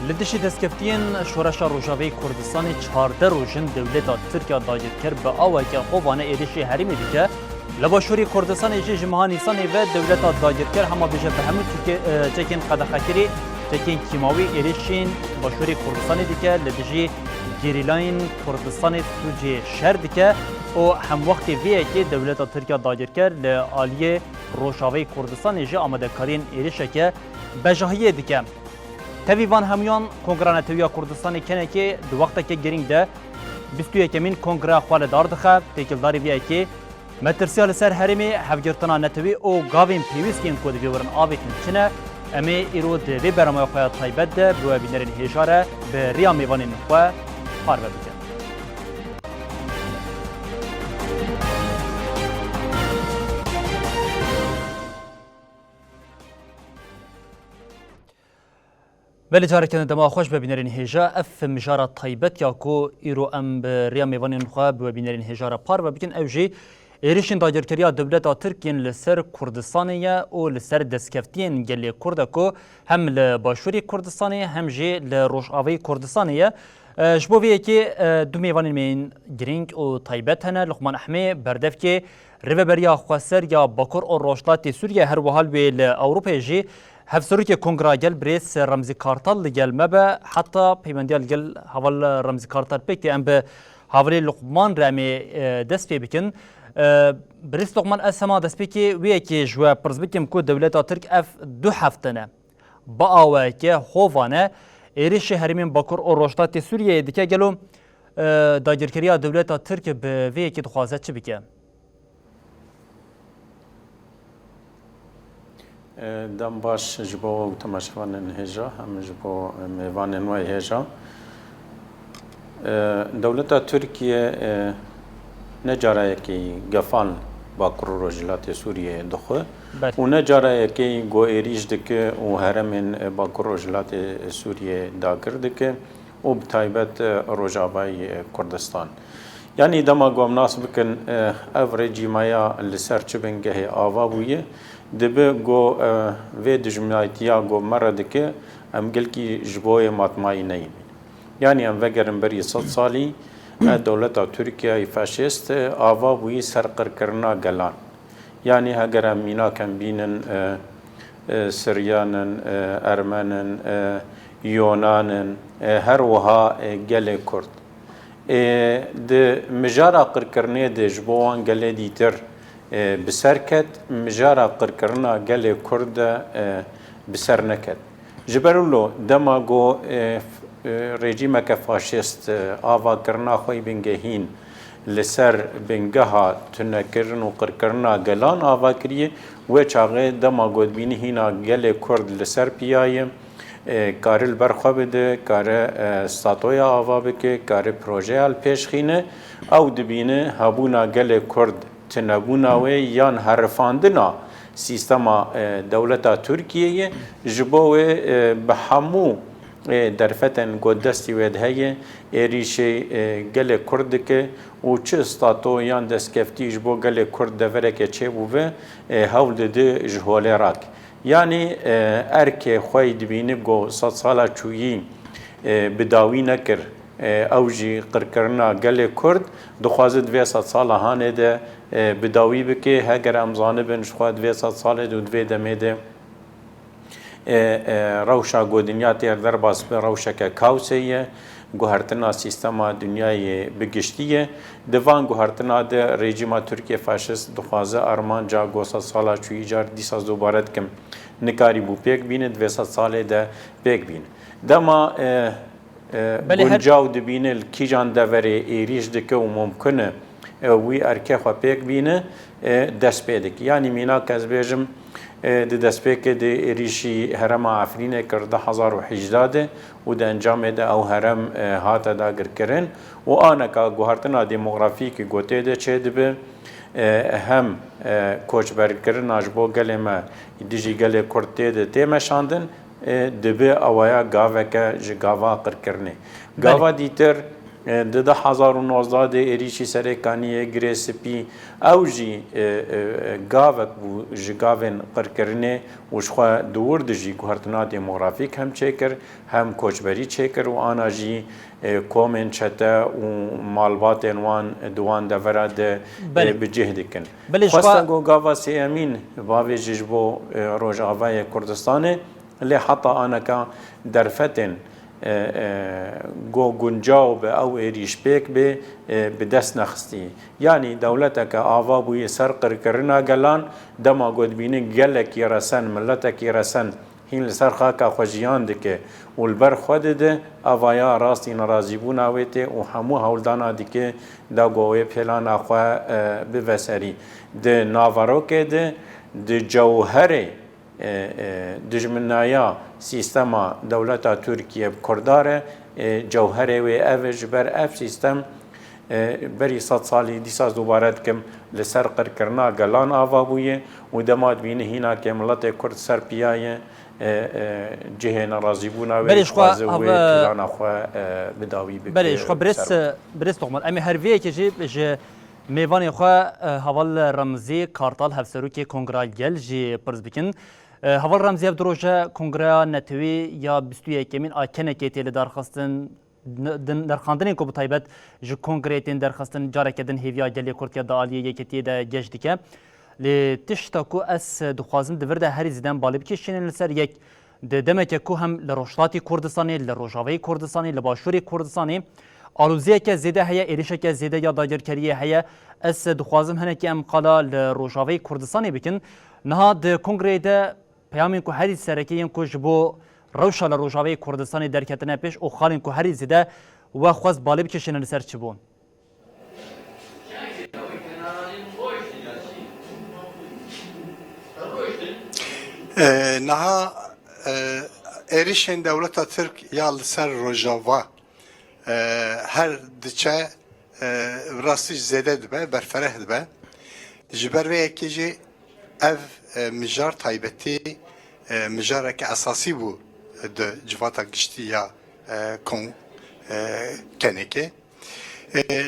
لدشی دستکفتین شورش روجاوی کردستان 14 روزن دولت ترکیه دایر کرد به آوای که خوبانه ایرشی حریمی دیگه لباشوری کردستان ایجی جمعه نیسانی و دولت دایر کرد همه بیشه به همون چکین قدخکری چکین کیماوی ایرشین باشوری کردستان دیگه لدشی گریلاین کردستان توجی شهر دیگه و هم وقتی ویه که دولت ترکیه دایر کرد لآلیه روجاوی کردستان ایجی آمده کارین ایرشه که بجاهیه دیگه تاویوان همیان کنگره نتویا کردستانی کنه که دو وقت که گرینگ ده 21 کمین کنگره خوال دار دخه تکیلداری بیایی که مترسیال سر هرمی هفگرتنا نتوی او گاوین پیویسکین کود بیورن آویتن چنه امی ایرود وی برمای خواه طایبت ده بروه بینرین هیجاره به ریا میوانین خواه پار ببکن. ولی جارکن دما خوش ببینرین هجا اف مجارة طیبت یا کو ایرو ام ریا میوانین خواه ببینرین هجاره پار و بکن اوجی ایریشین داگرکریا دولت ترکین لسر کردستانیه و لسر دستکفتین گلی کرده کو هم لباشوری کردستانیه هم جی لروشاوی کردستانیه جبویه که دو میوانین من گرینگ و طیبت هنه لقمان احمی بردف که ریوبریا خواسر یا باکور و روشلات سوریه هر وحال به اوروپا جی هفسروکی کنگره گل بریس رمزی کارتال گل مبه حتی پیمندیال گل حوال رمزی کارتال بکتی ام به حوالی لقمان رامی دست پی بکن بریس لقمان اسما دست بکی وی که جوا پرز بکم که دولت ترک اف دو هفتنه با آوه که خوفانه ایریش هرمین باکر و روشتات سوریه دیگه گلو داگرکریا دولت ترک به وی که دخوازه چی بکه؟ دم باش جبو تماشوان هجا هم جبو میوان نوع هجا دولت ترکیه نجاره کی گفان با کروجلات سوریه دخه و نجاره کی گو ایریج دکه و هرمن با کروجلات سوریه داگر دکه و بتایبت روجاوی کردستان یعنی دما گو مناسب کن افریجی مایا لسر چبنگه آوا بویه دبه گو و دجمنایتیا گو مرد که ام گل کی جبوی ماتمای نیم یعنی ام وگرم بری 100 سالی دولت ترکیه فاشیست آوا بوی سرقر کرنا گلان یعنی اگر ام مینا کم بینن سریانن ارمنن یونانن هر وها گل کرد ده مجارا قرکرنه ده جبوان گل دیتر بسرکت مجارا قرکرنا گل کرد بسر نکد جبرولو دماغو رژیم که فاشیست آوا کرنا خوی بنگهین لسر بنگها تنکرن و قرکرنا گلان آوا کریه و چاقه دماغو بینی هینا گل کرد لسر پیایه کارل برخوا بده کار استاتویا آوا بکه کار پروژه ال پیشخینه او دبینه هبونا گل کرد تنبونا و یان حرفاندنا سیستما دولتا ترکیه جبو به همو درفتن گودستی ود هی ایریشه گل کرد که او چه استاتو یان دستکفتی جبو گل کرد دوره که چه بوه هول ده جهوله راک یعنی ارک خوی دبینه گو 100 ساله چویی بداوی نکر اوجی قرکرنا گل کرد دخوازد و 100 ساله هانه ده بداوی بکه هگر امزانه بنش خواد و 100 ساله دو دوی دمه ده روشا گو دنیا تیر در باس به روشا که کاوسیه گوهرتنا سیستما دنیای بگشتیه دوان گوهرتنا ده رژیم ترکیه فاشیست دخوازه ارمان جا گو 100 ساله چوی جار دیساز دوبارت کم نکاری بو پیک بینه 200 ساله ده پیک بینه دما گنجاو دبینه کیجان دوره ایریش دکه و ممکنه وی ارکه خوا پیک بینه دست پیدک یعنی مینا که از بیجم دست پیک ده ایریشی هرم عفرینه کرده 1018 و ده انجام ده او هرم هاتا داگر کرن و آنکا گوهرتنا دیموغرافیکی گوته ده چه دبه هم کوچ برکردن اجبو گله ما دیجی گله کرده ده تیمشاندن دبه اوایا گاوه که جگاوا قرکرنه گاوا دیتر د 2019 د ایریشی سرکانی گریسپی او جی گاوک بو جگاون قرکرنه وشخوا دور دجی گوهرتنا دموغرافیک هم چکر هم کوچبری چکر و آنا جی کومن چته و مالبات وان دوان دورا ده بجهد کن خواستن گو گاوا سی امین باوی ججبو روجاوای کردستانه لی حتی آنا که درفتن گو گنجاو به او ایریش پیک به دست نخستی یعنی دولتک آوا بوی سر قرکرنا گلان دما گود بینه گلک یرسن ملتک یرسن هین لسر خاکا خوشیان دکه والبر خود ده آوایا راستی نرازی بون آویته و همو هولدانا دکه دا گوه پیلان آخوا بوسری ده ناوروکه ده جوهره دجمنایا سیستما دولتا ترکیه کرداره جوهره و اوج بر اف سیستم بری 100 سالی دیساز دوباره کم لسر قرکرنا گلان آوا بویه و دماد بینه هینا که ملت کرد سر پیایه جهه نرازی بونا و خوازه و پیلان آخوا بداوی بکر بله اشخوا برس تغمال امی هرویه که جه میوانی خواه حوال رمزی کارتال هفسروکی کنگرا گل جی پرز بکن حوال رمزی هف دروژه کنگرا نتوی یا بستوی کمین آکنه که تیل درخواستن درخواندنی که بطایبت جو کنگریتین درخواستن جاره کدن هیویا گلی کرتیا دا آلیه یکیتی دا گشت دیکه لی تشتا کو اس دخوازم دورده هری زیدن بالی بکشینن لسر یک دمکه کو هم لروشلاتی کردستانی لروجاوی کردستانی لباشوری کردستانی آلوزیه که زیده هیا ایریشه که زیده یا داگرکریه هیا اس دخوازم هنه که ام قالا لروجاوی کردستانی بکن نها ده کنگره ده پیامین که هری سرکیین که جبو روشا لروجاوی کردستانی درکتنه پیش او خالین که هری زیده و خواست بالی بکشینن لسر چی بون نها ایریشن دولت ترک یا لسر روجاوا هر دچه راستش زیده دبه برفره دبه جبر و یکی جی اف مجار تایبتی مجاره که اساسی بو ده جواتا گشتی یا کن کنکه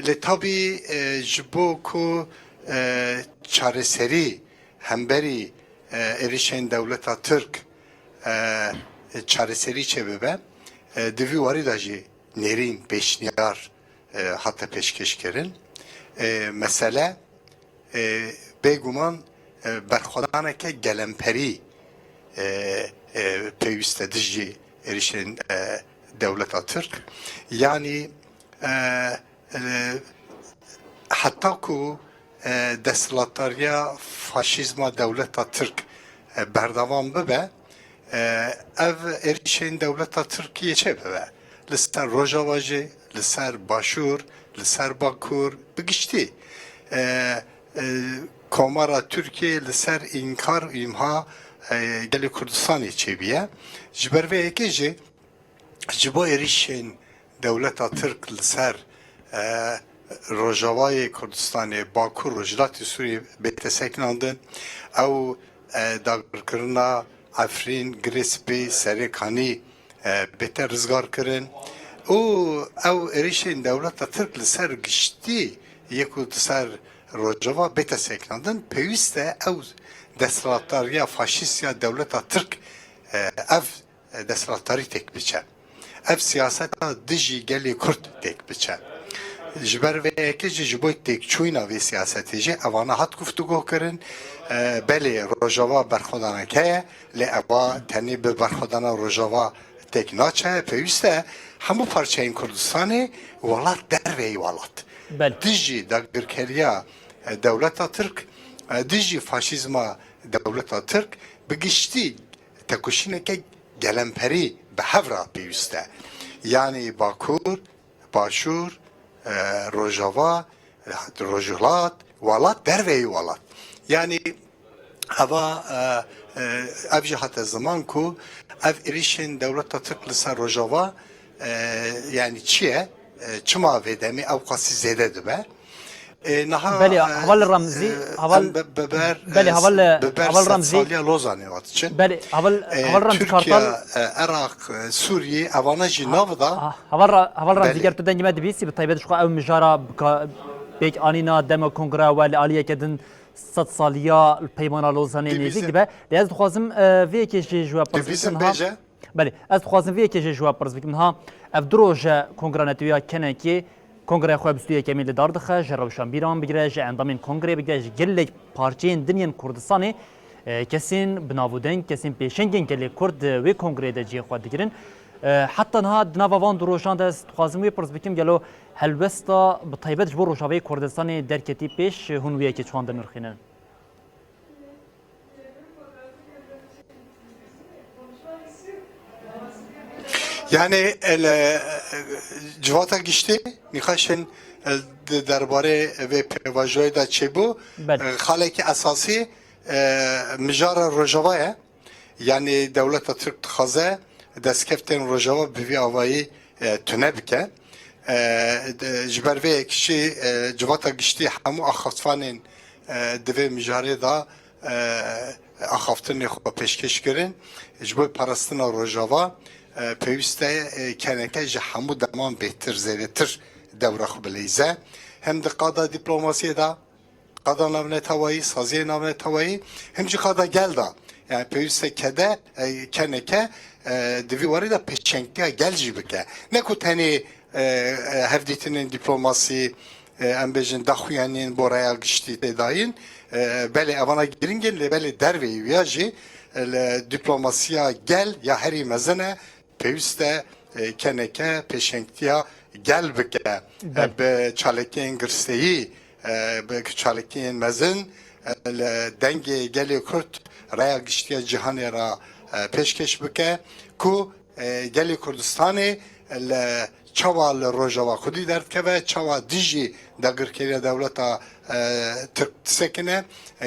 لطابی جبو کو چارسری همبری ایریشن دولت ترک چارسری چه ببه دوی واری داجی نرین پیشنیار hatta peşkeş kerin. Mesele beguman berxodana ke gelemperi peyviste dijî erişin devleta Türk. Yani hatta ku destlatariya faşizma devleta Türk berdavam bibe ev erişin devleta Türkiye çe bibe. لسر روجاواجی، لسر باشور، لسر باکور بگشتی. کامارا ترکیه لسر انکار ایمها گلی کردستانی چه بیه. جبر و یکیجی جبا ایریشین دولت ترک لسر روجاوای کردستانی باکور روجلاتی سوری بیت سکناندن او داگرکرنا افرین گریسپی سریکانی بهتر رزگار کردن او ایریشین دولت ترک لسر گشتی یکو سر روجاوا بهتر سکناندن پیوسته او دستلاتاریا فاشیست یا دولت ترک اف دستلاتاری تک بچه اف سیاست دجی گلی کرد تک بچه جبر و یکی جبوی تک چوینا و سیاستی جه اوانا هات گفتگو کرن بله روجاوا برخودانه که لی اوا تنی به برخودانه روجاوا tek naçe peyviste hemû parçayên Kurdistanê welat derveyî welat. Dijî dagirkeriya dewleta Tirk, dijî faşîzma dewleta Tirk bi giştî tekuşîneke gelemperî bi hev re pêwîst e. Yani Bakur, Başûr, Rojava, Rojhilat, welat derveyî welat. Yani hava ev jî heta zaman ku ev erişin devleta Türk lisa Rojava yani çiye çima vedemi ev qasî zêde dibe نها بله هوال رمزی هوال ببر بله هوال رمزی سالیا لوزانی واتچن بله هوال رمزی ترکیه کارتال عراق سوریه اوانه جی نافدا هوال رمزی بله. گرت دنگ مد بیسی بطیبت شو او مجارا بیک آنینا دم کنگره ولی آلیه کدن 100 سالیا پیمان لوزانی نزدیک دبه لیاز دخوازم وی که جواب دویزم پرسیدن ها بیجه بله از دخوازم وی که جواب پرسیدن ها اف دروج کنگره نتویا کنه که کنگره خواه بستویه کمیل دار دخه جروشان بیران بگیره جه اندامین کنگره بگیره جه گلک پارچین دنین کردستانی کسین بنابودن کسین پیشنگین گلی کرد وی کنگره ده جه خواه دگیرن حتی نها دناوان دروشان دست خوازم وی پرس بکیم گلو هلوستا بطیبت جبور روشاوی کردستانی درکتی پیش هنویه که چوان دنرخینن یعنی جواتا گشتی نیخواشن درباره و پیواجوی دا چه بو بله. خاله که اساسی مجار روژاواه یعنی دولت ترک تخازه دستکفتن روژاوا بوی آوایی تونه بکه جبروی کشی جواتا گشتی همو آخافتفانین دوی مجاره دا آخافتن خو پیشکش کرن جبوی پرستن روژاوا پیوسته کنکه جه همو دمان بهتر زیرتر دوره خو بلیزه هم ده قادا دیپلوماسی دا قادا نامنه توایی سازی نامنه توایی هم جه قادا گل دا yani peyüste kede keneke devi var da peçenkte gelci bike ne ku tani hevditinin diplomasi embejin dahuyanin boraya gişti dedayin beli evana giringen le beli derveyi viyaji diplomasiya gel ya heri mezene peyüste keneke peçenktiya gel bike be çalekin gırseyi be çalekin mezin denge geli kurt رای گشتی جهانی را پیشکش بکه کو گلی کردستانی چوال روجوا خودی درد که و چوا دیجی داگرکری دولتا ترک سکنه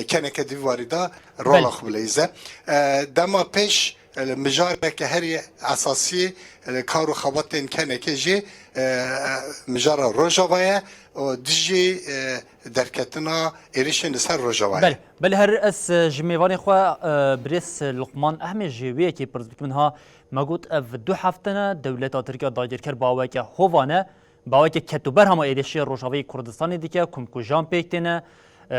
کنه که دیواری دا رولا خبلیزه دما پیش مجاره که هری اساسی کارو خواتین کنه که جی مجاره روجوایه و دیجی درکتنا ایریشن سر روجوایه بله هر اس جمیوانی خو برس لقمان احمد جویه کی پرزبک منها مگوت اف دو هفتنه دولت ترکیه دایر کر باوی که هوانه باوی که کتوبر هم ایریشی روجاوی کردستان دیگه کم کوجان پیکتنه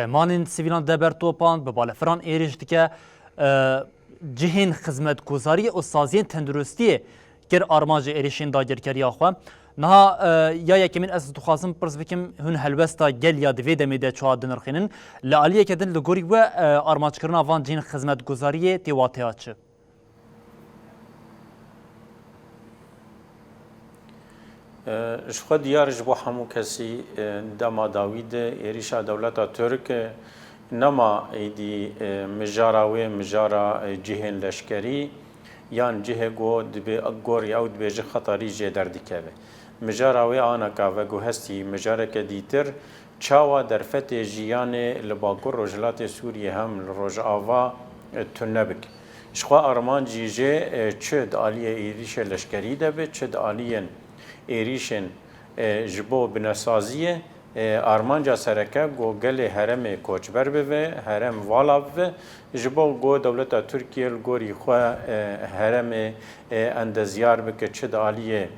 مانن سیویلان دبرتوپان به بالفران ایریش دیگه جهین خدمت گزاری و سازین تندرستی کر آرماج ایریشین دایر کری خو نها یا یکمین از دخوازم پرس بکیم هن هلوستا گل یا دوی دمیده چواد دنرخینن لعالیه کدن لگوری و آرماج کرنا وان جین خدمت گزاری تیواته چه شخو دیارش بو همو کسی دما داوید ایریشا دولتا ترک نما ایدی مجاراوی مجارا جهن لشکری یان جه گو دبی گور یا دبی جه خطری جه دردکه مجاراوی آنا کا و گو هستی مجاره که دیتر چاوا در فتح جیان لباکور رجلات سوریه هم روج آوا تنبک شخوا آرمان جیجه چه دالیه ایریش لشکری دبی چه دالیه ایریشن جبو بنسازیه آرمانجا سرکه گو گل هرم کوچبر به هرم والا به جبو گو دولت ترکیه گوری خو هرم اندزیار بکه چه دالیه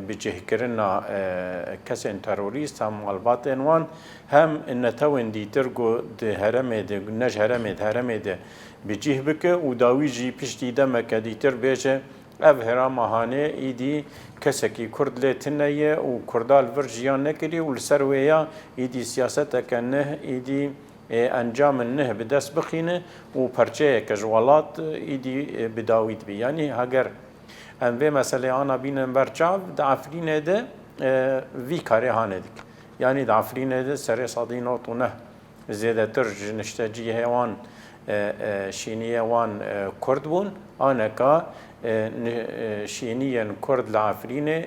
بجه کرنا کسین تروریست هم البات انوان هم نتوان دیتر گو ده هرم ده نج هرم ده بجه بکه و داوی جی پشتی دم که دیتر بیشه اف هرام هانه ایدی کسکی کرد لتنیه و کردال ورجیان نکری و لسرویا ایدی سیاست کنه ایدی انجام نه به دست بخینه و پرچه کجوالات ایدی بداوید بی یعنی اگر انوی مسئله آنا بینن برچاو دعفرینه ده وی کاری هانه دیک یعنی دعفرینه ده سر صادین و تونه زیده تر جنشتجی هوان شینیه وان کرد بون آنه که شینیان کرد لعفرینه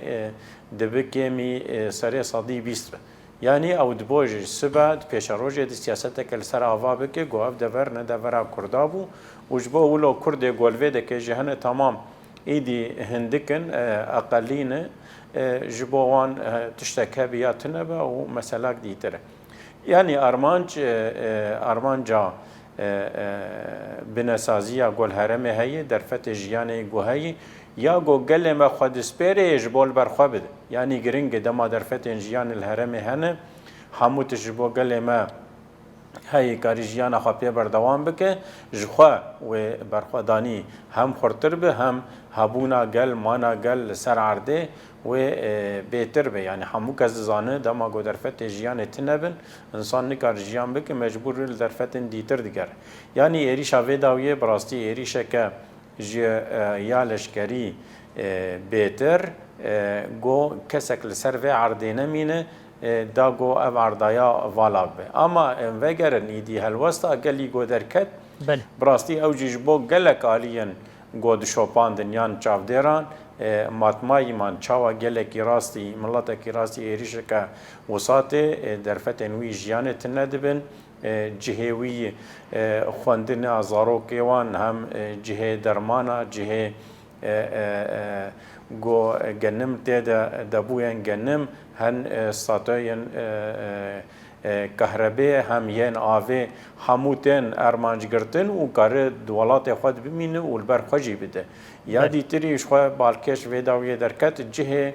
دبکمی سر صادی بیست یعنی او دبوج سبد پیش روزه دی سیاست کل سر آوا بکه گوهف دور نه دور کردابو وجبه ولو کرد گولوه ده که جهان تمام ایدی هندکن اقلینه جبوان تشتکه بیاتنه و مسئله دیتره yani armanca binasazîya gol heremê heye derfetê jiyanê gu heye ya gu gelê me xwedîspêrê ji bo li ber xwe bide yani giring dema derfetên jiyanê li heremê hene hemû tişt ji bo gelê me هی کاری جیانا خو پی بردوام بکه جخوا و برخوادانی هم خورتر به هم هبونا گل مانا گل سر عرده و بهتر به یعنی همو کس زانه دما گو درفت جیان تنبن انسان نکار جیان بکه مجبور درفت دیتر دیگر یعنی ایریشا ویداویه براستی ایریشا که یا لشکری بهتر گو کسک لسر و عرده نمینه داغو او عردایا والاق به اما وگرن ایدی هلوستا گلی گو درکت براستی او جیجبو گلک آلین گو دشوپان دنیان چاودیران ماتمایی من چاوا گلکی راستی ملتکی راستی ایریشه که وساط درفت انوی جیانت ندبن جهوی خواندن ازاروکیوان هم جه درمانا جه گو گنم تیدا دبوین گنم هن ساتوین کهربه هم ین آوه هموتن ارمانج گرتن و کار دولات خود بمینه و البر خوشی بده یادی تریش خو بالکش ویداوی درکت جه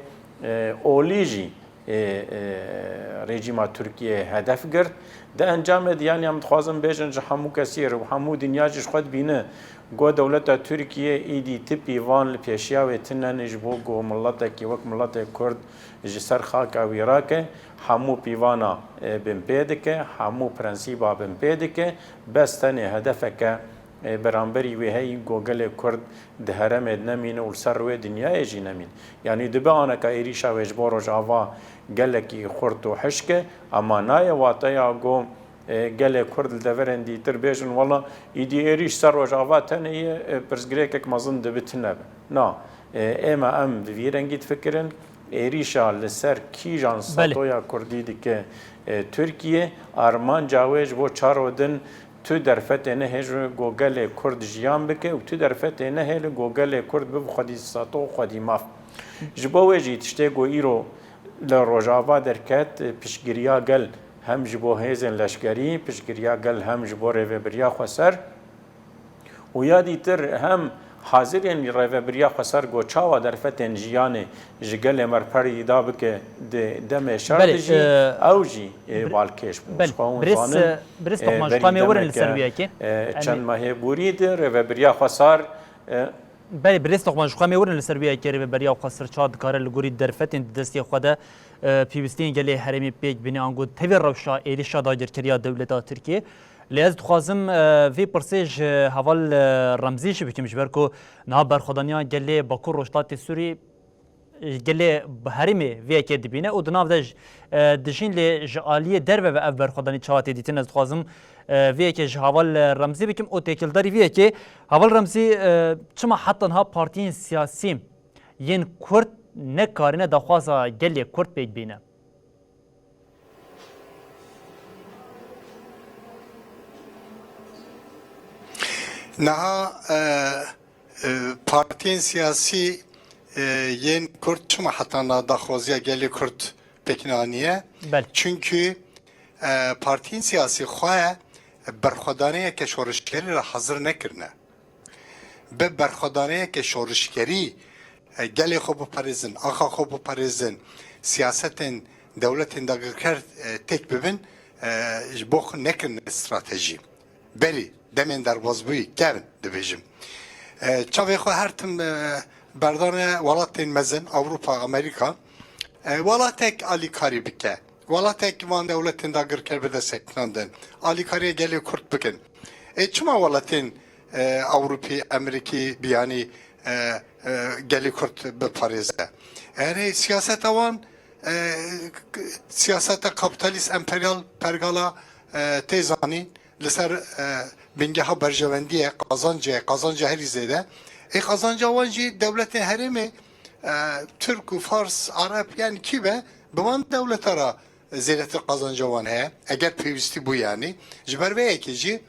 اولیجی رژیم ترکیه هدف گرت ده انجام دیانی هم خوازم بیشن جه همو کسیر و همو دنیاجش خود بینه گو دولت ترکیه ایدی تپی وان پیشیا و تننش بو گو ملت کی وک ملت کرد جسر خاک او عراق همو پیوانا بمپیدکه همو پرنسیبا بمپیدکه بس تنه هدفک برانبری و هی گوگل کرد دهرم نمین و سر و دنیای جی نمین یعنی دبه آنه که ایریشا و اجبار و جاوا گلکی خورد و حشکه اما نای واتیا گو گله کرد دورن دی تر بیشن والا ایدی ایریش سر و جاوا تنه پرسگریک مازن دبت نب نه اما ام ویرنگیت فکرن ایریشا لسر کیجان ساتویا کردی که ترکیه آرمان جاویج و چارودن تو درفت نه هج گوگل کرد جیان بکه و تو درفت نه هل گوگل کرد به خودی ساتو خودی ماف جبوه جی تشته گو ایرو لروجاوا درکت پیشگیریا گل هم جبو هیزن لشکری پیشگیریا گل هم جبو ریوبریا خسر و یادی تر هم حاضرین ریوبریا خسر گو چاوا درفتن جیانه جگل مرپری دا بکه دم شرط جی او جی والکش برس تقمانشقامی ورن لسرویه که چند ماه بورید ریوبریا خسر بله برس تقمانشقامی ورن لسرویه که ریوبریا خسر چاد کار لگوری درفتن دستی خدا پیوستین گلی هرمی پیک بینی آنگو توی روشا ایریشا داگرکریا دولت ترکیه لیاز دخوازم وی پرسیج حوال رمزیش بکیمش برکو نه برخودانیا گلی باکور روشتات سوری گلی هرمی وی که دبینه و دناف دج دشین لی جالیه درو و اف برخودانی چاواتی دیتین از دخوازم وی که حوال رمزی بکیم او تکیلداری وی که حوال رمزی چما حتی ها پارتین سیاسی ین کرد نکارینه دخوازا گلی کرد پیک بینه نها پارتین سیاسی ین کرد چما حتی دخوازی گلی کرد پکنانیه çünkü پارتین سیاسی خواه برخودانه که شورشگری را حاضر نکرنه به برخودانه که شورشگری گلی خوب پریزن آخا خوب پریزن سیاستن دولتین داگرکر تک ببین بخ نکرن استراتژی بلی demin derbazbuy kevin dibêjim. Çavê xwe her tim berdane welatên mezin Avrupa, Amerika welatek alîkarî bike. Welatek van dewletên dagirker bi desteknandin. Alîkariye gelê Kurd bikin. Çima welatên Avrupî, Amerîkî biyanî gelê Kurd biparêze. Erê siyaseta wan siyaseta kapitalîst emperyal pergala tê zanîn لسر بنگه برجواندیه قازانجه هری زیده قازانجه وانجی دولت هرمه ترک و فارس عرب یعنی کی به بوان دولت را زیرت قازانجه وان هه اگر پیوستی بو یعنی جبر به یکی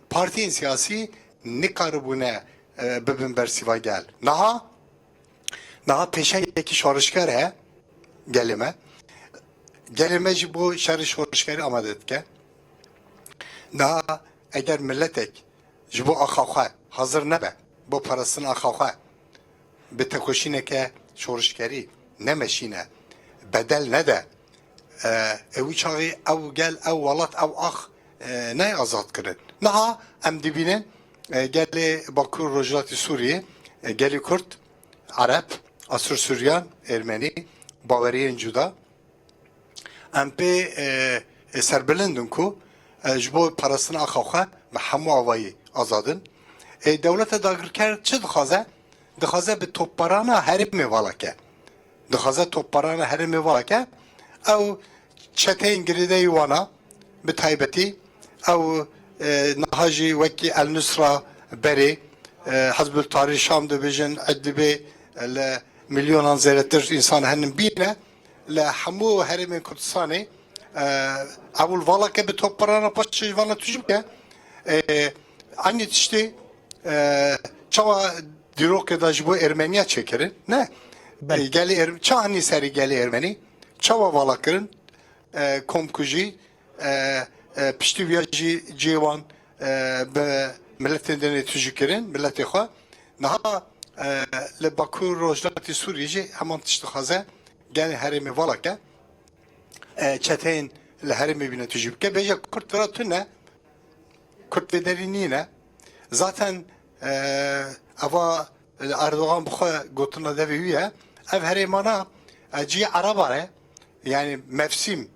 پارتین سیاسی نکاربونه ببین برسیوا گل نه پیشه یکی شارشگر هه گلمه gelime ji bu şerri şorşkeri amade dike. Na eğer milletek ji bu axaxa hazır nebe, bu parasını axaxa bi tekoşineke şorşkeri ne meşine bedel ne de ev çağı ev gel ev valat ev ah ne azat kırın. Naha em dibinin geli Bakur Rojlati Suriye geli Kürt, Arap, Asur Süryan, Ermeni, Bavariyen Cuda em pe serbilindin ku ji bo parasını axaxa ve hemu avayı azadın. Devlete dagirker çi dixwaze? Dixwaze bi topbarana herimi valake. Dixwaze topbarana herimi valake. Ew çeteyên girêdeyî wana bi taybetî ew niha jî wekî El Nusra berê Hizbul Tahrir Şam dibêjin dibê li milyonan zêdetir însan henin bîne li hemû herêmên Kurdistanê ew valake bi topbarana paşê vana tujibke aynı tiştê çawa dîrokê da ji bo Ermeniya çêkirin ne gelê ça anî serî gelê Ermenî çawa vala kirin komkujî piştî viya jî cêwan bi milletên denê tujî kirin milletê xwe niha li Bakur Rojlatê Sûriyê jî heman tişt dixwaze gelê herêmê valake çeteyên li herêmê bîne tujî bike bêje Kurt vira tu ne Kurt vê derî nîne zaten eva Erdoğan bu xwe gotina devê wî ye ev herêmana cî Araba re yani mevsim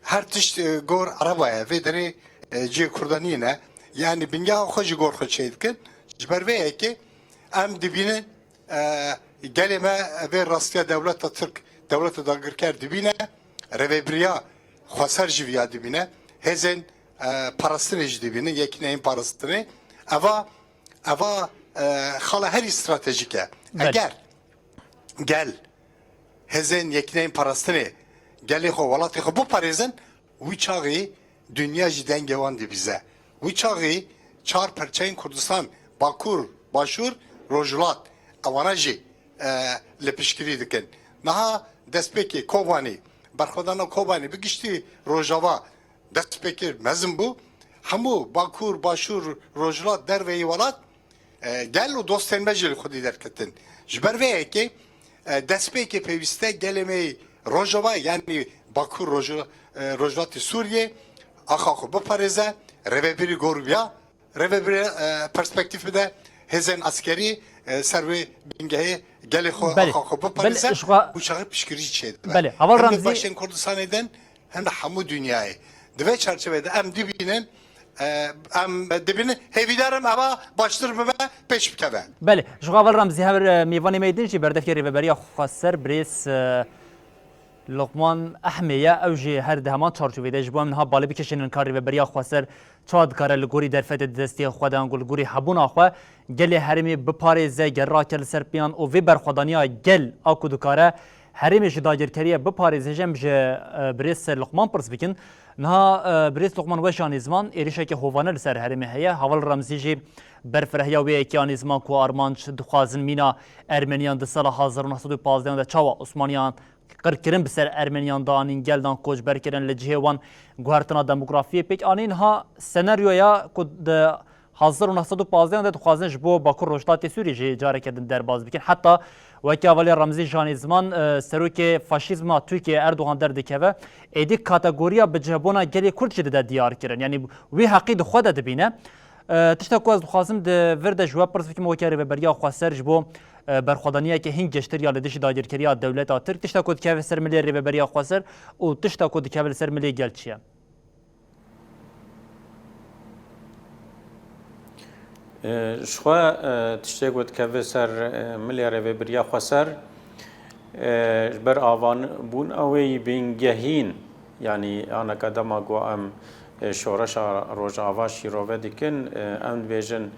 her tişt gor arabaya ve deri cî Kurdanî ne yani bingeha xwe jî gor xwe çê dikin ji ber vê yekê em dibînin gelê me vê rastiya dewleta Tirk dewleta dagirker dibîne rêveberiya xweser jî viya dibîne hêzên parastinê jî dibîne yekîneyên parastinê eva xala herî stratejik e eger gel hêzên yekîneyên parastinê gelê xwe welatê xwe biparêzin wî çaxî dünya jî dengê wan dibize wî çaxî çar perçeyên Kurdistan Bakur Başûr Rojhilat ewana jî li piştgirî dikin niha destpêkê Kobanî berxwedana Kobanî bigiştî Rojava destpêkê mezin bû hemû Bakur Başûr Rojhilat derveyî welat gel û dostên me jî li xwedî derketin ji ber vê yekê destpêkê pêwîste gelê me Rojava yani Bakur Rojlatê Sûriyê axa xwe biparêze rêveberî gorbiya rêveberî perspektîf bide hêzên askerî ser wê bingehê gelê xwe axa xwe biparêze û çaxî piştgirî çê dibe hem li başên Kurdistanê din hem de hemû dünyayê di vê çerçevede em dibînin em dibînin hêvîdarim eva baştir bibe pêş bikeve. Belê ji xwe Ramzî hev mêvanê me din jî berdevkê rêveberiya xweser Brês Lokman Ehmeye ew jî her di heman çarçovêde ji bo em niha balê bikişînin kar rêveberiya xweser çawa dikare li gorî derfetê di destê xwe de an li gorî hebûna xwe gelê herêmê biparêze gerrake li ser pêyan û vê berxwedaniya gel a ku dikare herêmê ji dagirkeriye biparêze jem ji Brês Lokman pirs bikin niha Brês Lokman weş anî ziman êrişeke hovane li ser herêmê heye Heval Ramzî jî berfirehya wê yekî anî ziman ku armanc dixwazin mîna Ermeniyan di sala 1915 de çawa Osmaniyan qirkirin bi ser Ermeniyan da anîn geldan koçberkirin li cihê wan guhertina demografiyê pêk anîn ha senaryoya ku di 1915 de dixwazin ji bo Bakur Rojlatê Sûriyê jî careke din derbas bikin heta wekî Avalê Ramzî janî ziman serokê faşîzma Tirkiye Erdoğan derdikeve êdî kategoriya bi cihebûna gelê Kurd jî dide diyar kirin yanî wî heqî di xwe de dibîne tişta ku ez dixwazim di vir de ji we pirs bikim wekî rêveberiya xweser ji bo berxwedaniyeke hîn geştiriya li dijî dagirkeriya dewleta Tirk tişta ku dikeve ser milê rêveberiya xweser û tişta ku dikeve li ser milê gel çi ye? Ji xwe tiştê ku dikeve ser milê rêveberiya xweser ji ber avanbûn ew ê bingehîn yanî aneka dema ku em şoreşa Rojava şîrove dikin em dibêjin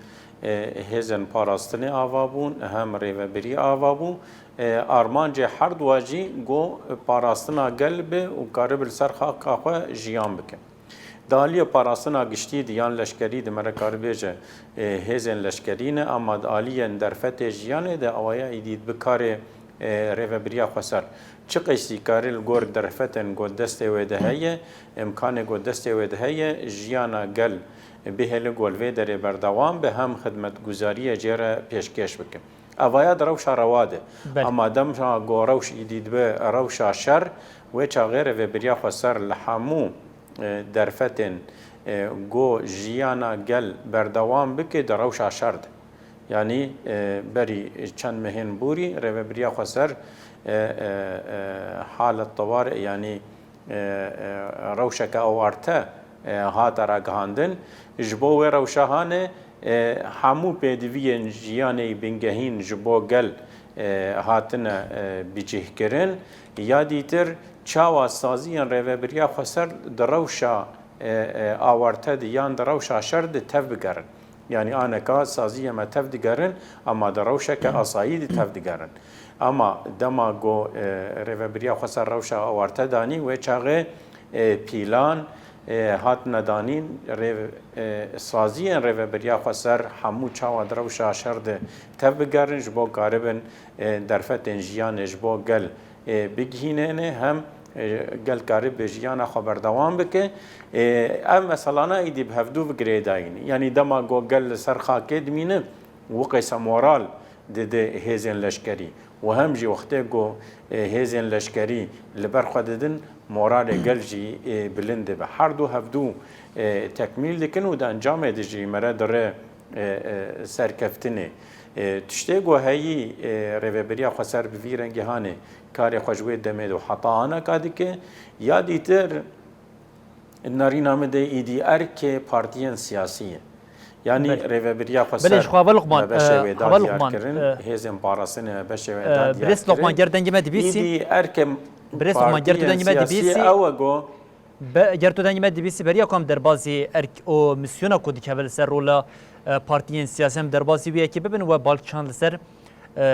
hêzên parastinê ava bûn hem rêveberî ava bû armancê her duwa jî got parastina gel be û karibir ser xaka xwe jiyan bike. Daliye parastina giştî diyan leşkerî di me re karibêje hêzên leşkerî ne ama aliyên derfetê jiyanê de awaya îdît bikarê ریوبریا خسر چه قیسی کاری گور درفتن گود دست وده هیه امکان گود دست وده هیه جیانا گل به هل گل و در بردوام به هم خدمت گزاری جرا پیشکش بکن. اوایاد روش رواده اما دم گو روش ایدید به روش شر و چه غیر ریوبریا خسر لحمو درفتن گو جیانا گل بردوام بکه در روش شرد. یعنی بری چند مهن بوری ریوبریا خسر حالت طوارئ یعنی روشک اوارته هات راگهاندن جبو روشهانه همو پیدوی جیانی بنگهین جبو گل هاتن بجه کرن یادی تر چاوا سازیان ریوبریا خسر در روشا آورته دیان در روشا شرد تف بگرن یعنی آنکا سازی ما تف دیگرن اما در روشک اصایی تف دیگرن اما دما گو ریوبریا خسر روشا آورته دانی و چاقه پیلان هات ندانین سازی ریوبریا خسر همو چاوا در روشا شرد تف بگرن جبو قاربن درفت جیان جبو گل بگهینه هم گل کاری بجیانا خبر دوام بکه ام مثلا ایدی بهفدو بگری داین یعنی دما گو گل سر خاکه دمینه وقیس مورال ده هزین لشکری و هم جی وقتی گو هزین لشکری لبر خوددن مورال گل جی بلنده به هر دو هفدو تکمیل دکن و ده انجام دیجی مره داره سرکفتنه تشتی گو هایی ریوبریا خسر بوی رنگی هانه کاری خوشوی دمید و حطاانه کادی که یادی تر نارین آمده ایدی ارک پارتیان سیاسیه یعنی ریوبریا خسر بلش خواه لقمان خواه لقمان هزم پاراسنه بشه وداد برس لقمان گردن جمع دبیسی ایدی ارک برس لقمان گردن جمع دبیسی او گو گردن جمع دبیسی بریا کام در بازی ارک او مسیونا کودی که ول سر رولا پارتیان سیاسی هم در بازی ویه که ببین و بالکشان لسر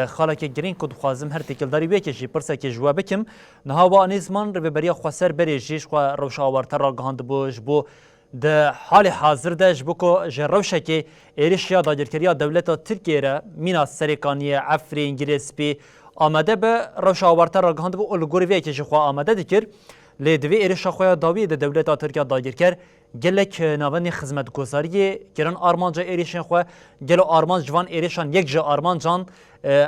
خاله که گرین کد خوازم هر تکلداری بکشی پرسه که جواب بکم نها و انیزمان ریوبریا خسر بریجیش خو روشاورتر را گهاند بوش بو ده حال حاضر ده جبو کو جروشه که ایرشیا داگیرکریا دولت ترکیه را مینا سریکانی عفری انگلیس بی آمده به روشاورتر را گهاند بو الگوری وکشی خو آمده دکر لدوی ایرشا خو داوی ده دولت ترکیه داگیرکر گلک ناونی خدمت گزاری گران آرمانجا ایریشن خو گلو آرمان جوان ایریشان یک جا آرمان جان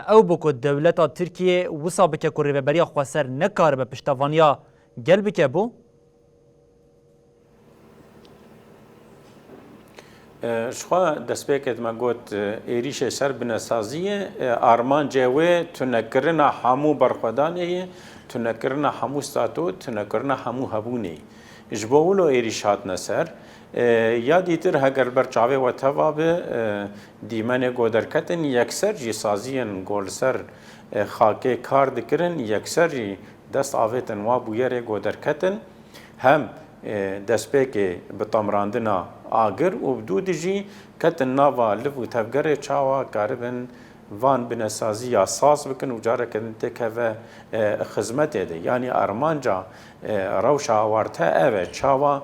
او بکو دولت ترکیه وسا بکه کوری بریا خسر نکار به پشتوانیا گل بکه بو شخوا دست بکت ما گوت ایریش سر بنسازیه آرمان جوه تنکرنا همو برخودانه تنکرنا همو ستاتو تنکرنا همو هبونه جبولو ایریشات نسر یادی تر هگر بر چاوه و تواب دیمن گودرکتن یکسر جی سازین گول سر خاکه کار دکرن یکسر جی دست آویتن و بویر گودرکتن هم دست پیک بطمراندنا آگر و بدو دیجی کتن ناوا لفو تفگر چاوا کاربن وان بنسازی اساس بکن و جاره کردن تکه خدمت ده یعنی ارمانجا روشا آورته اوه چاوا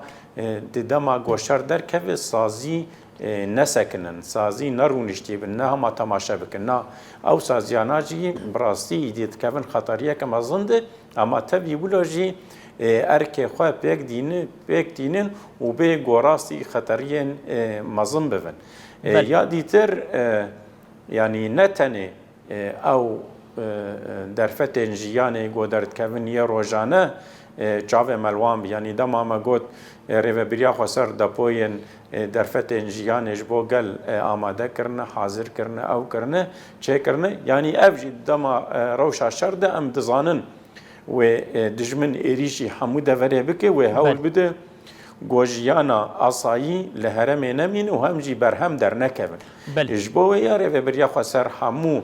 دما گوشر در که سازی نسکنن سازی نرونشتی بن نه ما تماشا بکن نه او سازیانا جی براستی دید که خطریه که مزنده اما تبی بلوجی ارک خواه پیک دینن و به گوراستی خطریه مزن ببن یا دیتر یعنی نتنه او در فتن جیانه گودرد کون یه روزانه چاوه ملوان یعنی دما ما گوت ریوبریا خسر دپوین در فتن جیانه جبو گل آماده کرنه حاضر کرنه او کرنه چه کرنه یعنی افجی دما روشا شرده ام دزانن و دجمن ایریشی همو دوره بکه و هول بده گوجیانا آسایی لهرم نمین و همجی برهم در نکبن اجبوه یا ریوبریا خسر همو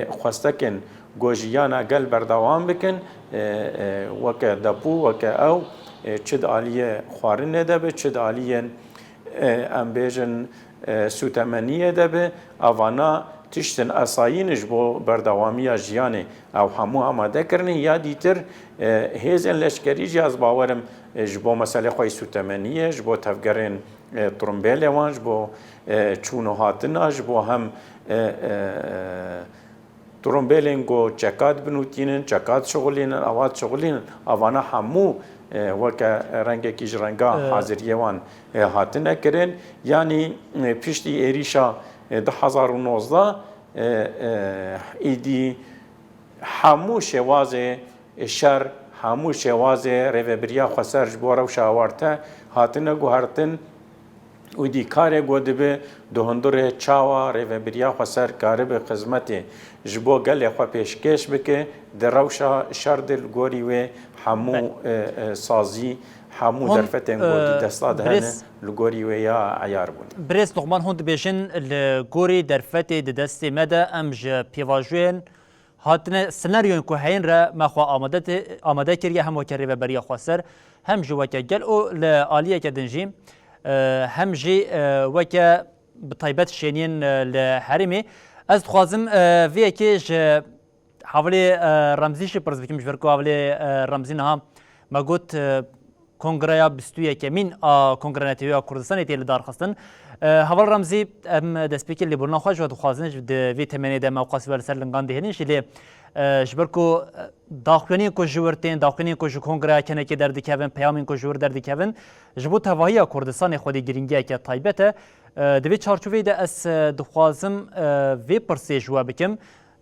خواستکن گوجیانا گل بردوام بکن وکه دپو وکه او چد آلیه خوارن نده چد آلیه امبیجن سوتمنیه ده اوانا تشتن اساینش بو بردوامی جیانه او همو آماده کرنه یا دیتر هیزن لشکری جاز باورم جبو مسئله خوی سوتمنیه جبو تفگرین ترمبیل وان جبو چونو هاتنا جبو هم ترومبیلین گو چکات بنوتینن چکات شغلینن آوات شغلینن آوانا همو وک رنگ کیج رنگا حاضریه وان هاتنه کرن یعنی پیشتی ایریشا 2019 ایدی همو شواز شر همو شواز ریوبریا خسر جبورا و شاورته هاتنه گوهرتن و دی کار گوده به دهندور چاوا ریوبریا خسر کاره به خدمت جبو گل خو پیشکش بکه دروشا شردل گوری و همو سازی همو درفتن گودی دستاد هنه لگوری و یا عیار بودی بريس لغمان هون دبيجن الجوري درفتي دست مدى امج بيواجوين هاتنا سيناريو كو هين را ما خو آماده كريا هم وكري بريا خسر هم جو وكا جل او لآلية كدنجيم هم جي وكا بطيبات شينين لحرمي از خوازم في كيش حوالي رمزيش برز بكم جفركو حوالي رمزينها ما قلت کنگریا بستویه که من کنگرانتیوی کردستان ایتی لدار خستن هوال رمزی ام دسپیکی لیبرنا خواهش و دخوازنش ده وی تمنی ده موقع سوال سر لنگان دهنش لی جبرکو داخلینی کو جورتین داخلینی کو جو کنگریا کنه که در دیکهون پیامین کو جور در دیکهون جبو تواهی کردستان خودی گرینگی که طایبته دوی چارچوبی ده اس دخوازم وی پرسیج و بکم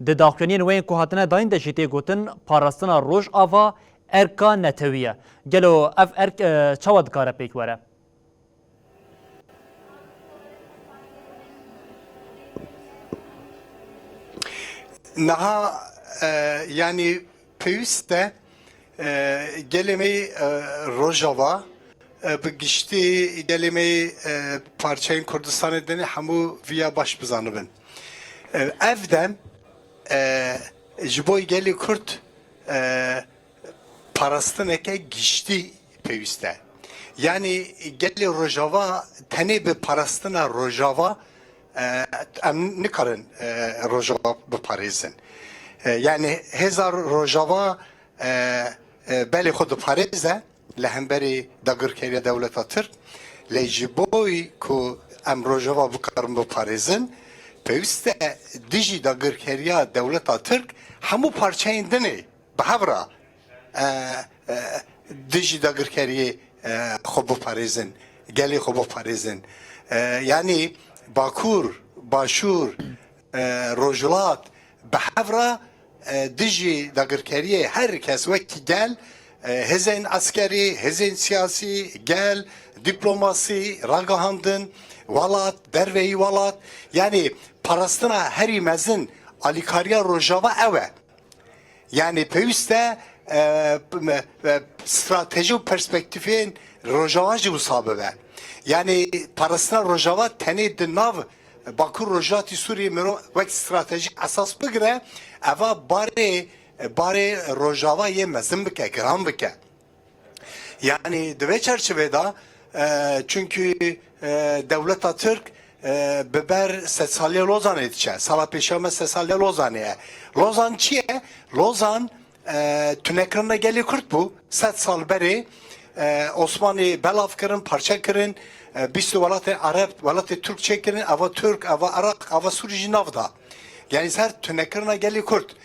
ده داخلینی وین کو هاتنه داین ده جیتی گوتن پاراستنا روش آوا ارکا نتویه گلو اف ارک چواد کاره پیک وره نها yani peyüste gelimi Rojava bugüşti gelimi parçayın Kürdistan'ı deni hamu via baş bizanı ben evden jiboy geli Kürt parastıneke gişti peyüste. Yani geli Rojava tane bir parastına Rojava em nikarın Rojava bu Paris'in. Yani hezar Rojava beli xudu Paris'e lehemberi dagırkeriye devlet atır. Lejiboy ku em Rojava bu karın bu Paris'in peyüste diji dagırkeriye devlet atır hamu parçayın dini behavra dijî dagirkeriyê xwe biparêzin, gelê xwe biparêzin. Yani Bakur, Başûr, Rojhilat bi hevra dijî dagirkeriyê her kes wekî gel, hêzên askerî, hêzên siyasî, gel, diplomasî, ragihandin, welat, derveyî welat. Yani parastina herî mezin alîkariya Rojava ew e. Yani peyüste strateji ve perspektifin Rojava ji bu sabebe. Yani parasına Rojava tene de nav Bakur Rojati Suriye mero vek stratejik asas bigre eva bare Rojava ye mezin bike, gram bike. Yani dve çerçevede çünkü devlet Türk beber sesaliye Lozan edecek. Sala peşeme sesaliye Lozan'e. Lozan çiye? Lozan tüneklerine geli Kürt bu. 7 sal beri Osmanlı belav kırın, parça kırın. Bistu velatı Arap, velatı Türkçe kırın. Ava Türk, ava Irak, ava Suriye navda. Yani her tüneklerine geli Kürt.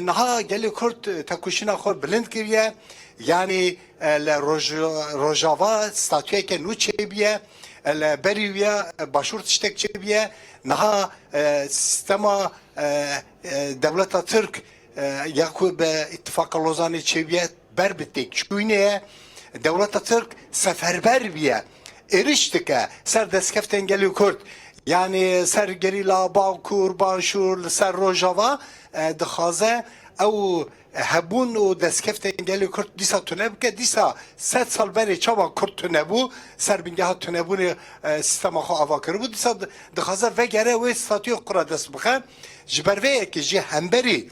Naha geli Kürt takuşina xor bilind kiriye. Yani Rojava statüye ke nu çebiye. Beriye başvur tiştek çebiye. Naha sistema devleta Türk Yakub ittifaka Lozan'ı çeviye berbitik. Çünkü devlet Türk seferber biye. Eriştike ser deskeften geliyor Kürt. Yani ser gerila Bakur, Başur, ser Rojava dixaze ev hebun o deskeften geliyor Kürt disa tünebke disa 7 sal beri çaba Kürt tünebu ser bingeha tünebuni sistema xo avakır bu disa dixaze ve gere ve statüye kura dest bixen jiberveye ki ji hemberi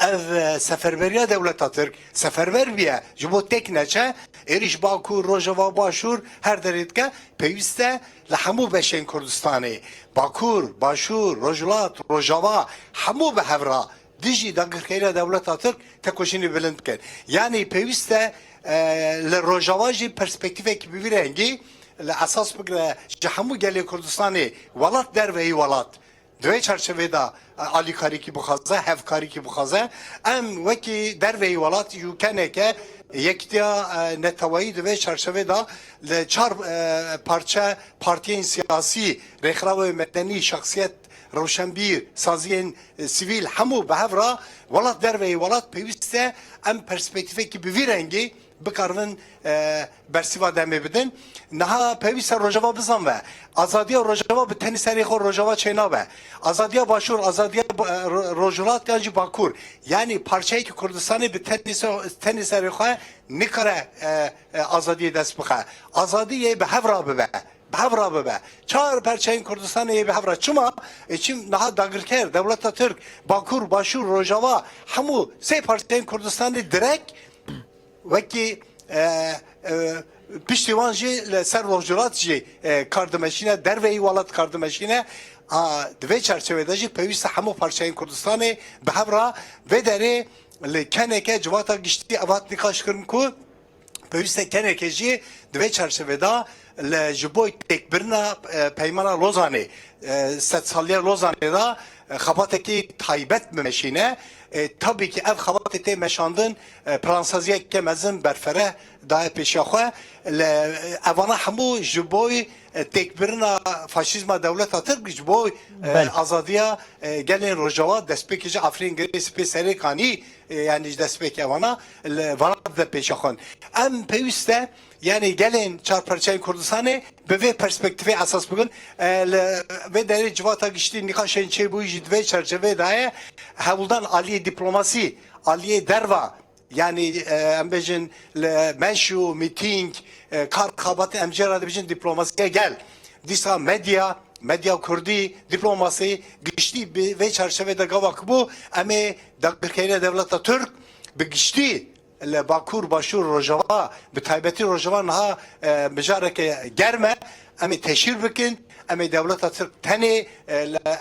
ev seferberiya devlet Türk seferber biye jibo tek neçe eriş Bakur, Rojava, Başur her deritke peyviste لحمو بشین کردستانی باکور، باشور، رجلات، رجوا همو به هفرا دیجی دانگر کیره دولت ترک تکوشینی بلند کن یعنی پیوسته لرجواجی پرسپکتیفه کی ببیرنگی لاساس بگره جهمو گلی کردستانی ولات در و ای ولات دوی چرچوه دا آلیکاری کی بخوازه هفکاری کی بخوازه ام وکی در وی ولات یو کنه که یکتیا نتوایی دوی چرچوه دا لچار پارچه پارتیین سیاسی رخراو مدنی شخصیت روشنبیر سازین سیویل همو به هفرا ولات در وی ولات پیوسته ام پرسپکتیفه کی بویرنگی بکارن برسیوا دمی بدن نه پیوسته روجاوا بزن و آزادی روجاوا به تنی سری خور روجاوا چینا و آزادی باشور آزادی روجرات یعنی باکور یعنی پارچه‌ای که کردستانی به تنی سری خور نکره آزادی دست بخه آزادی به هفرا ببه بهفرا ببه چهار پرچین کردستان به هفرا چما چیم نه داگرکر دولت ترک باکور باشور روجاوا همو سه پرچین کردستان درک وکی پشتیوان جی سر روجرات جی کاردمشینه در وی ولات کاردمشینه دوی چرچوه دا جی پیوست همو پرچین کردستان به هفرا و داره لکنه که جواتا گشتی اوات نکاش کرن کو پیوست کنه که جی دوی چرچوه دا لجبوی تکبرنا پیمانا لوزانه ست سالیه لوزانه دا خباته تایبت ممشینه tabii ki ev xabatê tê meşandin plansaziyek mezin berfere daye pêşaxwe evana hemû ji bo têkbirina faşîzma dewleta Tirk ji bo azadiya gelên Rojava destpêkê ji Afrîn Girê Spê Serêkanî yani ji destpêkê evana vana de pêşaxwan em pêwîst e yani gelên çarperçeyên Kurdistanê bi vê perspektifê esas bikin vê derê civata giştî nîqaşên çêbûyî ji divê çerçevê daye hewldan aliyê diplomasi aliyê derva yani em bêjin menşû mîting kar xabatê em jê re dibêjin diplomasiye gel dîsa medya Kurdî diplomasi giştî bi vê çerçevê de gava bû em ê dagirkeriya dewleta Türk bi giştî Bakur Başur Rojava bi taybetî Rojava niha mijareke germe em ê teşhîr bikin em ê dewleta Tirk tenê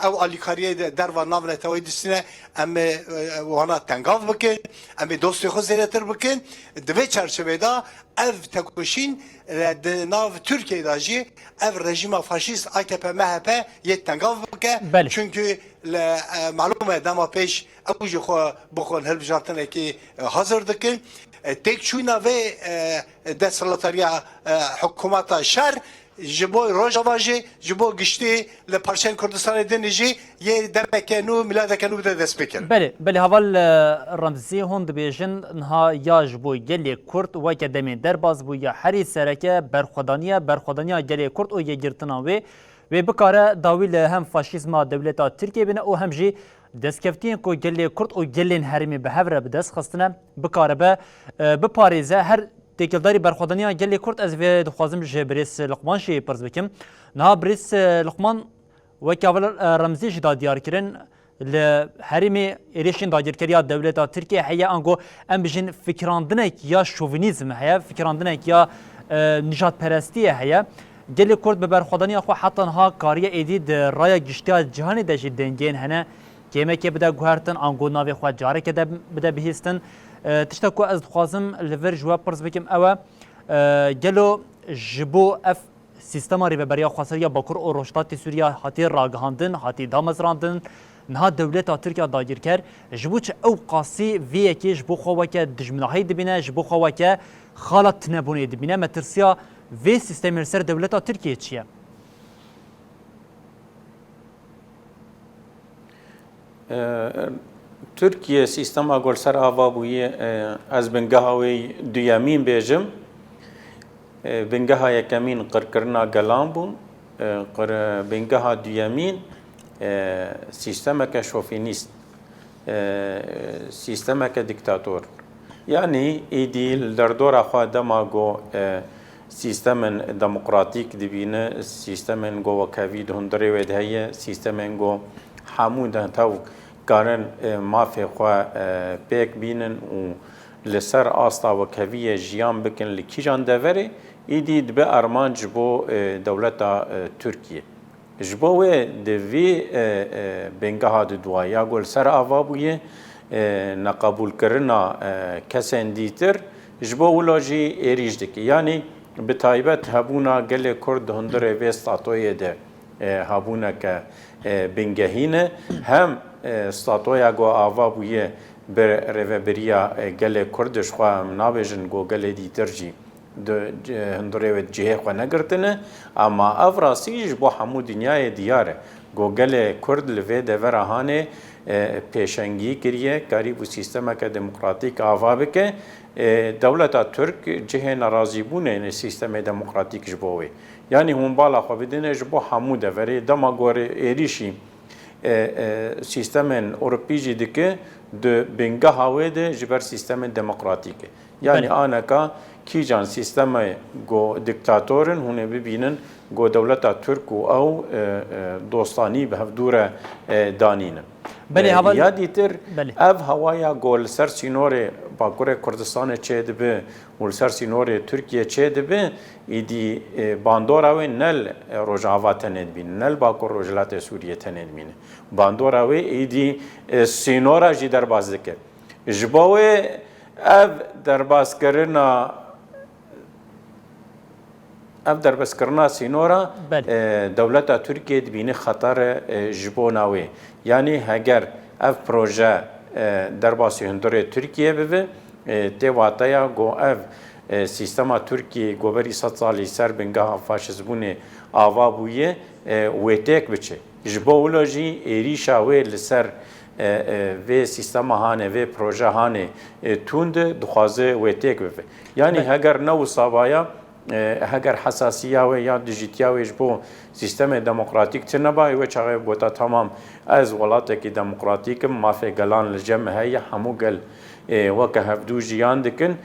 ew alîkariyê derva nav netewayî dîstîne em ê wana tengav bikin em ê dostê xwe zêdetir bikin di vê çerçevê da ev tekoşîn di nav Tirkiyeyê da jî ev rejima faşîst AKP MHP yê tengav bike çünkü malum e dema pêş ew jî xwe bixwe hilbijartinekê hazir dikin têkçûna vê desthilatariya hikûmeta şer ji bo Rojava jî ji bo giştî li parçeyên Kurdistanê din jî yê demeke nû miladeke nû bide dest pê kirin. Belê heval Remzî hûn dibêjin niha ya ji bo gelê Kurd weke demên derbas bû ya herî sereke berxwedaniya gelê Kurd û yêgirtina wê bikare dawî li hem faşîzma dewleta Tirkiye bine û hem jî destkeftiyên ku gelê Kurd û gelên herîmê bi hev re bi dest xistine bikare be biparêze her têkildarî berxwedaniya gelê Kurd ez vê dixwazim ji Birês Luqman şê pirs bikim. Niha Birês Luqman wekî heval Remzî jî da diyarkirin li herîmê êrişên dagirkeriya dewleta Tirkiye heye ango em bijin fikrandinek ya şovînîzm heye fikrandinek ya nijadperestiye heye gelê Kurd bi berxwedaniya xwe heta niha kariye êdî di raya giştiya cîhanê de jî dengên hene kêmekê bide guhertin ango navê xwe careke de bide bihîstin tiştek ku ez dixwazim li vir ji we pirs bikim ew e gelo ji bo ev sîstema rêveberiya xweseriya Bakur û Rojhilatê Sûriya hatî ragihandin hatî damezrandin niha dewleta Tirkiya dagirker ji bo çi ew qasî vê yekê ji bo xwe weke dijminahî dibîne ji bo xwe weke xala tinebûnê dibîne me tirsiya vê sîstemê li ser dewleta Tirkiye çi ye? Türkiye sistema golser ava bûye ez bingeha wê duyemîn bêjim bingeha yekemîn qirkirina gelan bûn bingeha duyemîn sistemeke şofînîst sistemeke diktator yani êdî li derdora xwe dema got sistemên demokratîk dibîne sistemên got wekevî di hundirê wê de heye sistemên got hemû de tev karin mafê xwe pêk bînin û li ser asta wekeviyê jiyan bikin li kîjan deverê êdî dibe arman ji bo dewleta Tirkiye. Ji bo wê di vê bêngeha di duwaye ya gol ser ava bûye neqebûlkirina kesên dîtir ji bo wilo jî êrîj dike. Yani bi taybet hebûna gelê Kurd di hundirê vê statoyê de هابونك بنجهينه هم ستاتویا گو آوا بویه بر رهبریا گل کردش خوا منابجن گو گل دیترجی هندوره و جهه خوا نگرتنه اما افراسیج با همو دنیای دیاره گو گل کرد لوی دورهانه پیشنگی کریه کاری بو سیستم که دموکراتیک آوا بکه دولت ترک جهه ناراضی بونه این سیستم دموکراتیک جبوه یعنی هم بالا خوا بدنه جبو همو دوره دما گوره ایریشی سیستم اوروپیجی دکه de binga havê de ji ber sistemên demokratîk e. Yani aneka kîjan sistemê got diktatorin hûn ê bibînin got dewleta Türk û ew dostanî bi hevdûre danînin. Ya dîtir ev hewaya got li ser sînorê Bakurê Kurdistanê çê dibe û li ser sînorê Tirkiye çê dibe îdî bandora wê nel Rojava tenê dibînin, nel Bakur Rojhilatê Sûriyê tenê dibînin. Bandora wê îdî sînora jî derbas dike. Ji bo wê ev derbazkirina sînora dewleta Tirkiye dibîne xeter ji bo navê. Yani heger ev proje derbasî hundirê Tirkiye bibe tê wataya got ev sistema Tirkiye goberî sed salî ser bingeha faşizbûnê ava bûye wê têk biçe. Ji bo wilo jî êrîşa wê li ser vê sistema hane vê proje hane tund dixwaze wê têk bibe. Yani heger ne sabaya heger hesasiya wê ya dijîtiya wê ji bo sistemê demokratîk çi neba wê çaxê gota tamam ez welatekî demokratîk im mafê gelan li cem heye hemû gel weke hevdû jiyan dikin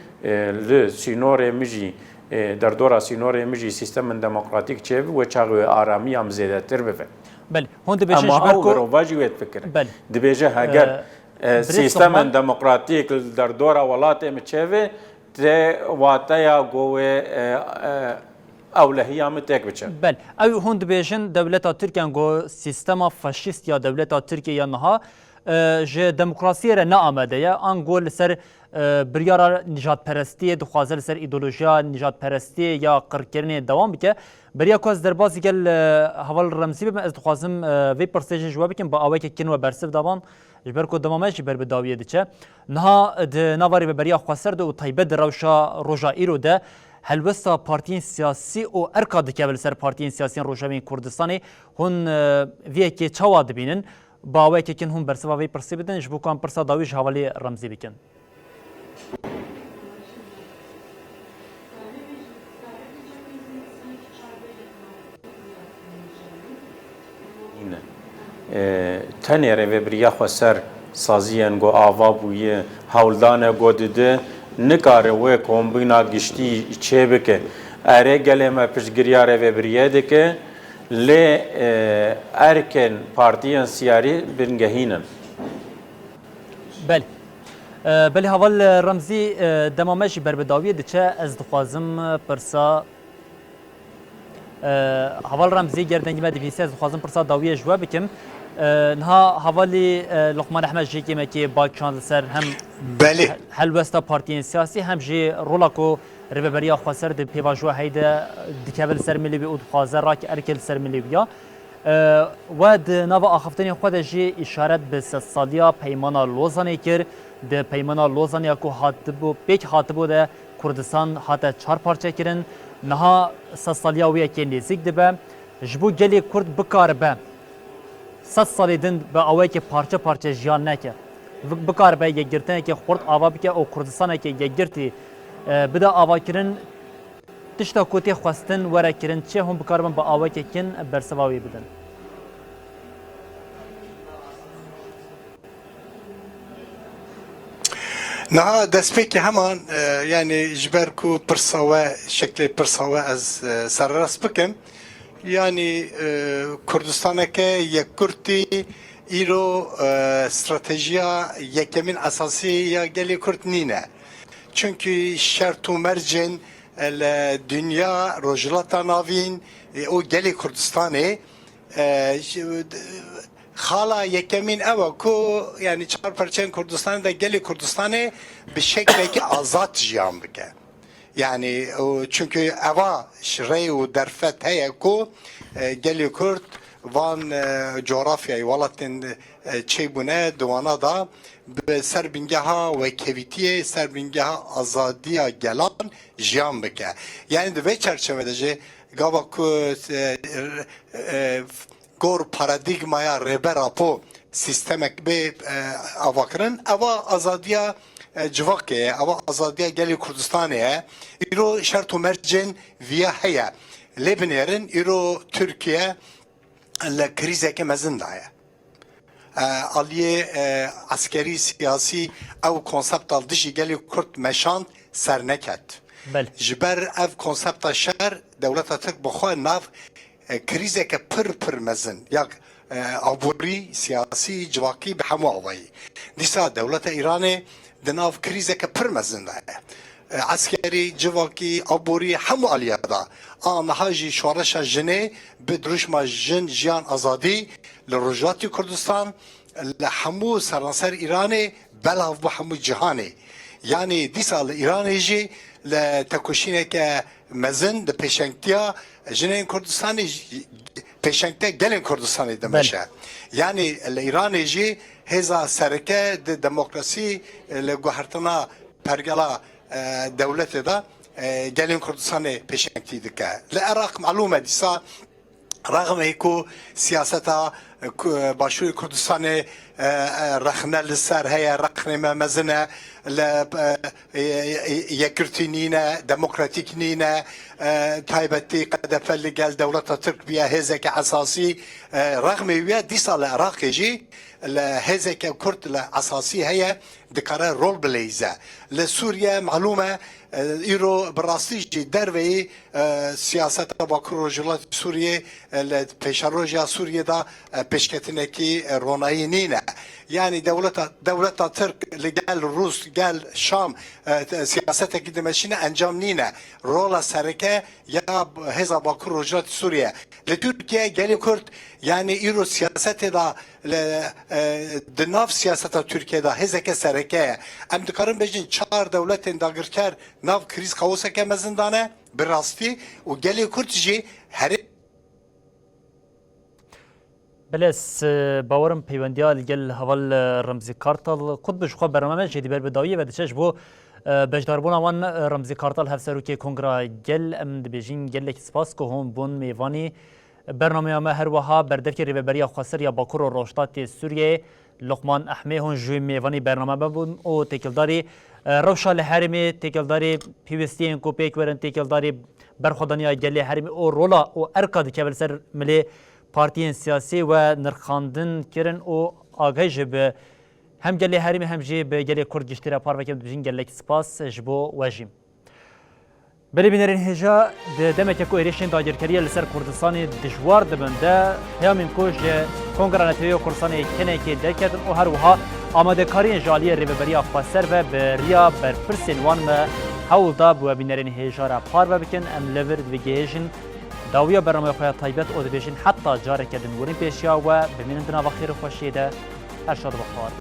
li sînorê min jî derdora sînorê min jî sistemên demokratîk çêbî wê çaxê wê aramiya min zêdetir bibe. Ama ew mirova jî wê difikirin. Dibêje heger sistemên demokratîk li derdora welatê min çêvê tê wataya got wê ewlehiya min têk biçe. Bel, ew hûn dibêjin dewleta Tirkiye got sistema faşîst ya dewleta Tirkiye ya niha ji demokrasiyê re neamade ye an got li ser biryara nijadperestiyê dixwaze li ser îdeolojiya nijadperestiyê ya qirkirinê dewam bike. Beriya ku ez derbasî gel heval Remzî bim ez dixwazim vê pirsê jî ji we bikim bi aweke kin we bersiv davan ji ber ku demame jî ber bi dawiyê diçe. Niha di navarê veberiya xweser de û taybet di rewşa roja îro de helbesta partiyên siyasî û erka dike li ser partiyên siyasîyên Rojavayên Kurdistanê hûn viyekê çawa dibînin bi aweke kin hûn bersiva vê pirsê bidin ji bo ku em pirsa dawî ji hevalê Remzî bikin. Tenê rêveberiya xweser saziyên got ava bûye hewldane got dide nikare wê kombîna giştî çê bike. Erê gelê me piştgiriya rêveberiyê dike lê erkên partiyên siyasî bingehînin. Belê. Belê heval Remzî demame jî ber bi dawiyê diçe ez dixwazim pirsa heval Remzî gerdengî me divîse ez dixwazim pirsa dawiyê ji we bikim. Niha hevalê Luqman Ehmed jî kêmekê balçand li ser hem helbesta partiyên siyasî hem jî rola ku rêveberiya xweser di pêva ji we heyde dikeve li ser milî wî û dixwaze rakî erkê li ser milî wî ya. We di nava axaftinên xwe de jî îşaret bi sedsaliya peymana Lozanê kir. Di peymana Lozanê ku hatibû pêk hatibû de Kurdistan hate çar parçe kirin. Niha sedsaliya wê yekê nêzik dibe. Ji bo gelê Kurd bikaribe 100 salê din bi awekê parçe parçe jiyan neke. Bikaribe yekgirtinekê xurt ava bike û Kurdistanekê yekgirtî bide avakirin tişta ku tê xwestin were kirin çê hûn bikaribin bi awekê kin bersiva wê bidin. Niha destpêkê heman yani ji ber ku pirsa we şeklê pirsa we ez serrast bikim. Yani Kurdistaneke yekkurtî îro stratejiya yekemin esasî ya gelê Kurd nîne. Çünkü şert û mercên dünya rojhilata navîn û gelê Kurdistanê xala yekemîn ew e ku yani çar parçeyên Kurdistanê de gelê Kurdistanê bi şeklekî azad jiyan bike. Yani çünkü eva rey û derfet heye ku gelê Kurd وان جغرافیای ولاتن چه بونه دوانا دا به سر بینگها و کویتی سر بینگها آزادی گلان جیان بکه یعنی دوی چرچمه ده گاوا کو گور پارادیگمایا ربرا پو سیستمک به آواکرن اوا آزادیا جواکه اوا آزادیا گلی کردستانه ایرو شرط و مرجن ویا هیا لبنیرن ایرو ترکیه لکریزه که مزن دایه آلیه عسکری سیاسی او کنسپت دشی گلی کرد مشاند سر نکد بله جبر اف کنسپت شهر دولت ترک بخواه ناف کریزه که پر مزن یک عبوری سیاسی جواکی به همه آوایی دیسا دولت ایران دناف کریزه که پر مزن داره عسکری جواکی عبوری همه آلیه دا آنها جی شورش جنه به دروشما جن جیان آزادی لرجاتی کردستان لحمو سرانسر ایران بلاو به همو جهانه یعنی دیسا ایران جی لتکوشینه که مزن ده پیشنگتیا جنین کردستانی پیشنگتیا گلین کردستانی دمشه یعنی ایران جی هزا سرکه ده دموکراسی لگوهرتنا پرگلا دولت دا گلین کردستانی پیشنگتی دکه لعراق معلومه دیسا رغم هیکو سیاستا باشوی کردستان رخنه لسر هیا رقنه مزنه یکرتی نینه دموکراتیک نینه تایبتی قدفه لگل دولت ترک بیا هزک اساسی رغم ویا دیسا لعراق جی لهزك كرد الاساسي هي دكاره رول بليزه لسوريا معلومه ايرو براستيجي دروي سياسه باكروجلات سوريا البيشاروجيا سوريا دا بيشكتنكي روناينينا يعني دولة ترك لقال روس قال شام سياستها كده ماشينا انجام نينا رولا سركه يا هزا باكروجلات سوريا لتركيا قال كرد يعني ايرو سياسته دا دناف سیاست ترکیه دا هزک سرکه ام دکارن بجین چهار دولت انداگرکر ناف کریز کاوسه که مزندانه براستی و گلی کرتجی هر بلس باورم پیوندیا لگل حوال رمزی کارتال خود بشخوا برنامه جدی بر بدایی و دچش بو بجداربون آوان رمزی کارتال هفسرو که کنگرا گل ام دبیجین گل سپاس که هم بون میوانی برنامه ما هر وها بردفت ریبری خاصر یا باکور و روشتات سوریه لقمان احمه هون جوی میوانی برنامه ببون او تکلداری روشا لحرمی تکلداری پیوستی این کوپیک ورن تکلداری برخودانی گلی حرمی او رولا او ارکاد که بلسر ملی پارتیین سیاسی و نرخاندن کرن او آگهی به هم گلی حرمی هم جی به گلی کرد گشتیره پار وکم بجین گلی سپاس جبو وجیم بله بینرین هجا دمت یکو ایریشن داگیرکریه لسر کردستان دجوار دبنده پیامین کوش کنگره نتویو کردستان کنه که درکتن او هر وها آماده کاری جالی ریبری آفاسر و بریا برپرسین وان ما حول دا بو بینرین هجا را پار و بکن ام لور دویگیشن داویا برنامه خواه طایبت او دبیشن حتی جاره کدن ورین پیشیا و بمینندنا و خیر و خوشیده ارشاد بخوار